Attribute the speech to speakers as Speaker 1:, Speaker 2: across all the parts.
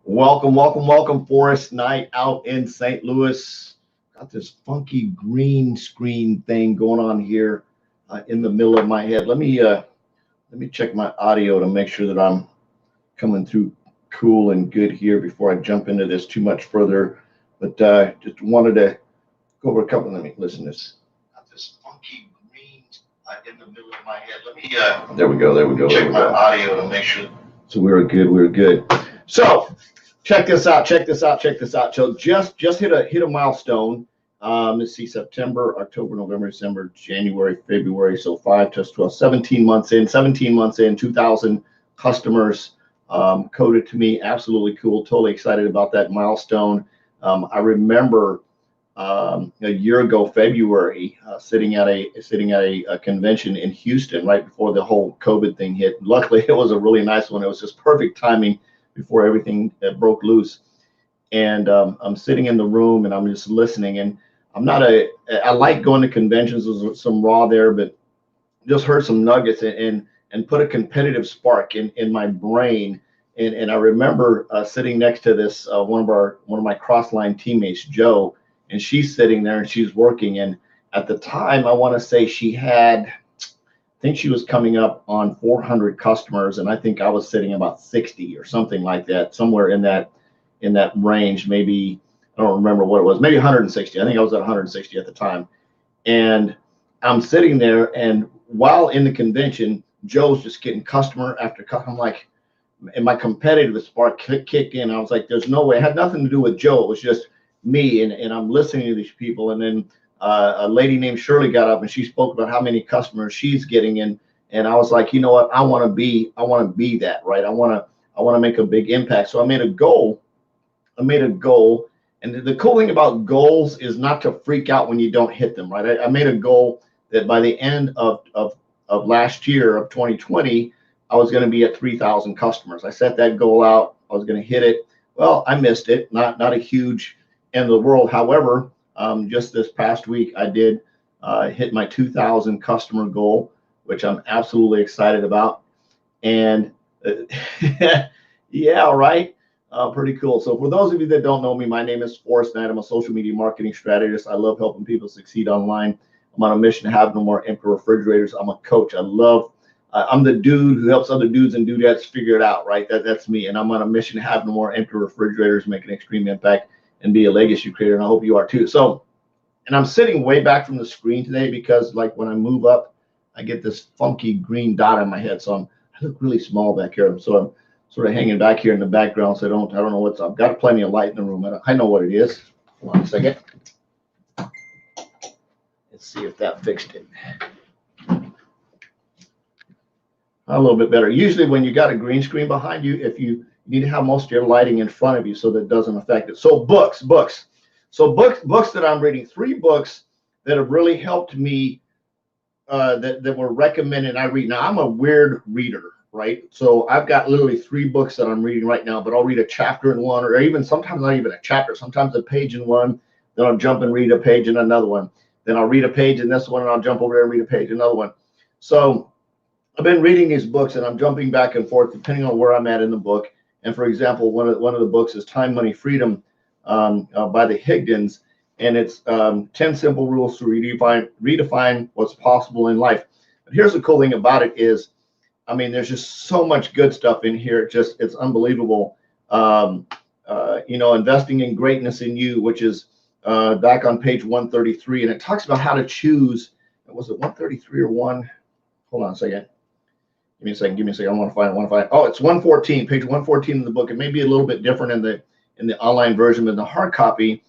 Speaker 1: Welcome, welcome, welcome. Forest night out in St. Louis. Got this funky green screen thing going on here in the middle of my head. Let me check my audio to make sure that I'm coming through cool and good here before I jump into this too much further. But just wanted to go over a couple. Let me listen to this. Got this funky green in the middle of my head. Let me. There we go. There we go. Check my audio to make sure. So we were good. We were good. So check this out. Check this out. Check this out. So just hit a milestone. Let's see, September, October, November, December, January, February. So 5 plus 12, 17 months in. 17 months in. 2,000 customers coded to me. Absolutely cool. Totally excited about that milestone. I remember a year ago, February, sitting at a convention in Houston right before the whole COVID thing hit. Luckily, it was a really nice one. It was just perfect timing before everything broke loose. And I'm sitting in the room and I'm just listening. And I like going to conventions. There's some raw there, but just heard some nuggets and put a competitive spark in my brain. And I remember sitting next to this one of my crossline teammates, Joe, and she's sitting there and she's working. And at the time, I want to say I think she was coming up on 400 customers, and I think I was sitting about 60 or something like that, somewhere in that range. Maybe I don't remember what it was, maybe 160. I think I was at 160 at the time. And I'm sitting there, and while in the convention, Joe's just getting customer after customer. I'm like, and my competitive spark kicked in. I was like, there's no way. It had nothing to do with Joe. It was just me. And I'm listening to these people. And then a lady named Shirley got up and she spoke about how many customers she's getting in. And I was like, you know what? I want to be that, right? I want to make a big impact. So I made a goal. And the cool thing about goals is not to freak out when you don't hit them, right? I made a goal that by the end of last year of 2020, I was going to be at 3,000 customers. I set that goal out. I was going to hit it. Well, I missed it. Not a huge end of the world. However, just this past week, I did hit my 2,000 customer goal, which I'm absolutely excited about. And yeah, right. Pretty cool. So for those of you that don't know me, my name is Forrest Knight. I'm a social media marketing strategist. I love helping people succeed online. I'm on a mission to have no more empty refrigerators. I'm a coach. I'm the dude who helps other dudes and dudettes figure it out, right? That's me. And I'm on a mission to have no more empty refrigerators, make an extreme impact, and be a legacy creator. And I hope you are too. So, and I'm sitting way back from the screen today because, like, when I move up, I get this funky green dot on my head. So I look really small back here. So I'm sort of hanging back here in the background. So I don't know I've got plenty of light in the room. I know what it is. Hold on a second. Let's see if that fixed it. A little bit better. Usually when you got a green screen behind you, if you need to have most of your lighting in front of you so that it doesn't affect it. So books. So books that I'm reading, 3 books that have really helped me that were recommended. I read. Now, I'm a weird reader, right? So I've got literally 3 books that I'm reading right now, but I'll read a chapter in one, or even sometimes not even a chapter, sometimes a page in one, then I'll jump and read a page in another one. Then I'll read a page in this one and I'll jump over there and read a page in another one. So I've been reading these books and I'm jumping back and forth depending on where I'm at in the book. And for example, one of the books is Time, Money, Freedom by the Higdons. And it's 10 simple rules to redefine what's possible in life. But here's the cool thing about it is, I mean, there's just so much good stuff in here. It's unbelievable. Investing in greatness in you, which is back on page 133. And it talks about how to choose. Was it 133 or 1? Hold on a second. Give me a second. I want to find. Oh, it's 114, page 114 in the book. It may be a little bit different in the online version, but in the hard copy,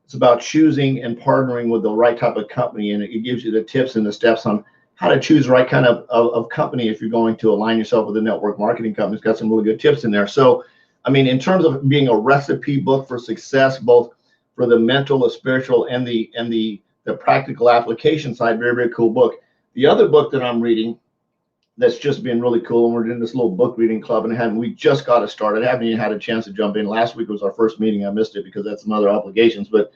Speaker 1: it's about choosing and partnering with the right type of company, and it gives you the tips and the steps on how to choose the right kind of company if you're going to align yourself with a network marketing company. It's got some really good tips in there. So, I mean, in terms of being a recipe book for success, both for the mental, the spiritual, and the practical application side, very, very cool book. The other book that I'm reading that's just been really cool, and we're in this little book reading club, and we just got it started. I haven't even had a chance to jump in. Last week was our first meeting. I missed it because that's some other obligations. But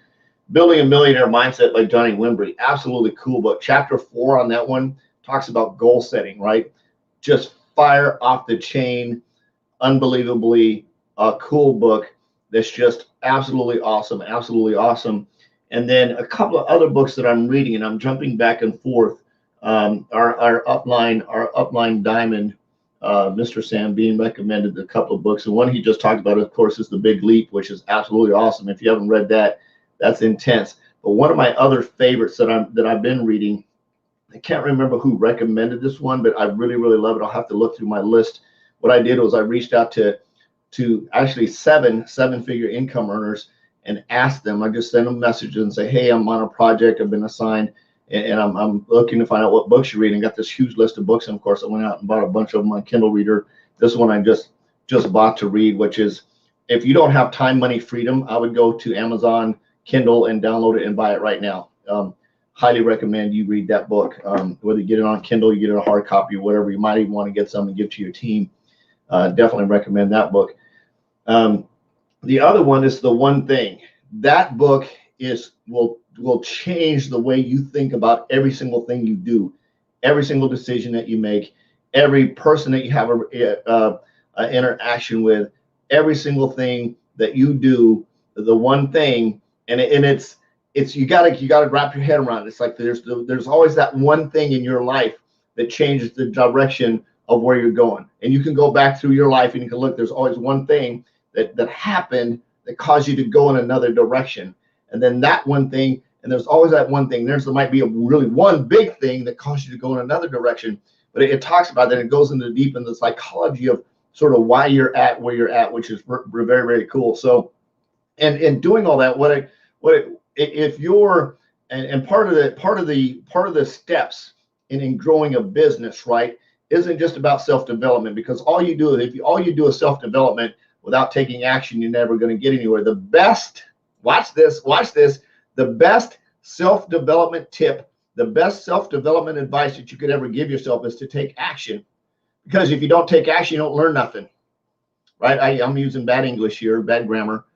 Speaker 1: Building a Millionaire Mindset by Johnny Wimbrey, absolutely cool book. Chapter 4 on that one talks about goal setting, right? Just fire off the chain, unbelievably cool book that's just absolutely awesome, absolutely awesome. And then a couple of other books that I'm reading, and I'm jumping back and forth. Our upline diamond, Mr. Sam Bean, recommended a couple of books, and one he just talked about, of course, is The Big Leap, which is absolutely awesome. If you haven't read that, that's intense. But one of my other favorites that I've been reading, I can't remember who recommended this one, but I really, really love it. I'll have to look through my list. What I did was I reached out to actually seven-figure income earners and asked them. I just sent them messages and say, hey, I'm on a project, I've been assigned, and I'm looking to find out what books you read, and got this huge list of books. And of course, I went out and bought a bunch of them on Kindle Reader. This one I just bought to read, which is, if you don't have time, money, freedom, I would go to Amazon Kindle and download it and buy it right now. Highly recommend you read that book. Whether you get it on Kindle, you get it a hard copy, or whatever. You might even want to get some and give to your team. Definitely recommend that book. The other one is The One Thing. That book will change the way you think about every single thing you do, every single decision that you make, every person that you have a interaction with, every single thing that you do. The one thing, and it's you gotta wrap your head around it. It's like there's always that one thing in your life that changes the direction of where you're going. And you can go back through your life and you can look, there's always one thing that happened that caused you to go in another direction. And then that one thing, and there's always that one thing. There might be really one big thing that caused you to go in another direction. But it talks about that. It goes into deep in the psychology of sort of why you're at where you're at, which is very, very cool. So, and doing all that, if you're, and part of the steps in growing a business, right, isn't just about self-development, because all you do is self-development without taking action, you're never going to get anywhere. The best, watch this, the best self-development tip, the best self-development advice that you could ever give yourself is to take action. Because if you don't take action, you don't learn nothing, right? I'm using bad English here, bad grammar.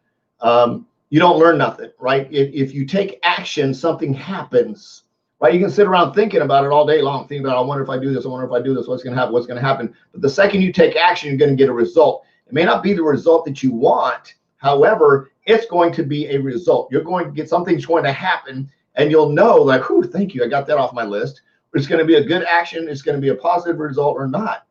Speaker 1: You don't learn nothing, right? If you take action, something happens, right? You can sit around thinking about it all day long, thinking about, I wonder if I do this, I wonder if I do this, what's going to happen. But the second you take action, you're going to get a result. It may not be the result that you want. However, it's going to be a result. You're going to get, something's going to happen, and you'll know, like, whew, thank you, I got that off my list. It's going to be a good action, it's going to be a positive result or not.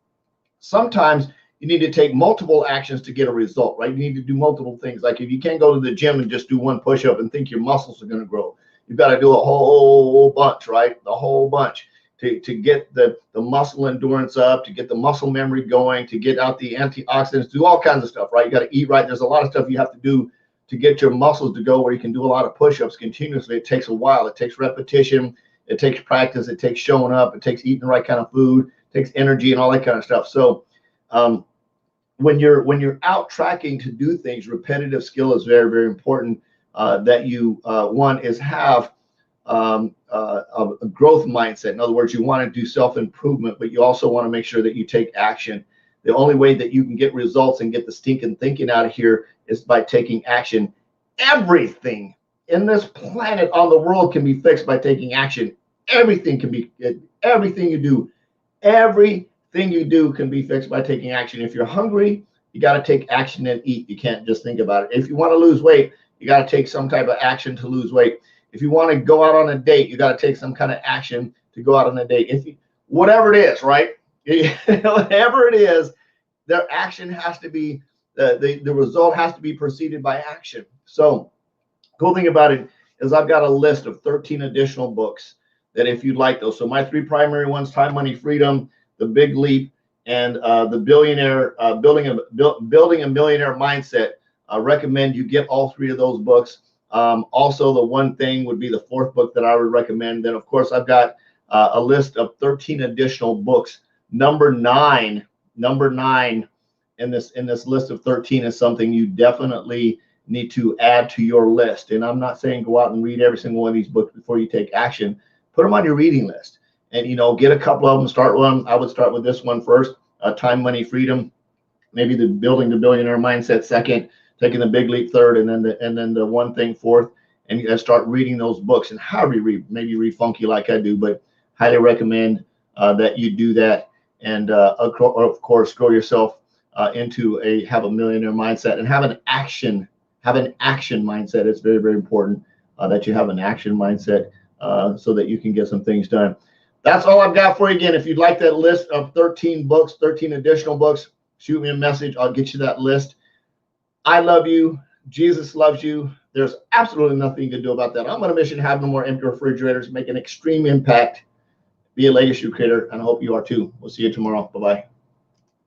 Speaker 1: Sometimes you need to take multiple actions to get a result, right? You need to do multiple things. Like if you can't go to the gym and just do one push-up and think your muscles are going to grow, you've got to do a whole bunch, right? The whole bunch to get the muscle endurance up, to get the muscle memory going, to get out the antioxidants, do all kinds of stuff, right? You got to eat right. There's a lot of stuff you have to do to get your muscles to go where you can do a lot of push-ups continuously. It takes a while. It takes repetition. It takes practice. It takes showing up. It takes eating the right kind of food. It takes energy and all that kind of stuff. So when you're out tracking to do things, repetitive skill is very, very important. That you one is have a growth mindset. In other words, you want to do self-improvement, but you also want to make sure that you take action. The only way that you can get results and get the stinking thinking out of here is by taking action. Everything in this planet, on the world, can be fixed by taking action. Everything can be, everything you do can be fixed by taking action. If you're hungry, you got to take action and eat. You can't just think about it. If you want to lose weight, you got to take some type of action to lose weight. If you want to go out on a date, you got to take some kind of action to go out on a date. If you, whatever it is, right? Whatever it is, their action has to be, the result has to be preceded by action. So cool thing about it is I've got a list of 13 additional books that if you'd like those. So my three primary ones, Time, Money, Freedom, The Big Leap, and the Billionaire, Building a Millionaire Mindset. I recommend you get all three of those books. Also, The One Thing would be the fourth book that I would recommend. Then, of course, I've got a list of 13 additional books. Number nine in this list of 13 is something you definitely need to add to your list. And I'm not saying go out and read every single one of these books before you take action. Put them on your reading list, and get a couple of them. Start one. I would start with this one first. Time, Money, Freedom. Maybe the Building the Billionaire Mindset second. Taking The Big Leap third, and then the One Thing fourth, and you start reading those books. And however you read, maybe read funky like I do, but highly recommend that you do that. And of course, grow yourself into have a millionaire mindset and have an action mindset. It's very, very important that you have an action mindset so that you can get some things done. That's all I've got for you. Again, if you'd like that list of 13 books, 13 additional books, shoot me a message. I'll get you that list. I love you. Jesus loves you. There's absolutely nothing you can do about that. I'm on a mission to have no more empty refrigerators, make an extreme impact, be a legacy creator, and I hope you are too. We'll see you tomorrow. Bye-bye.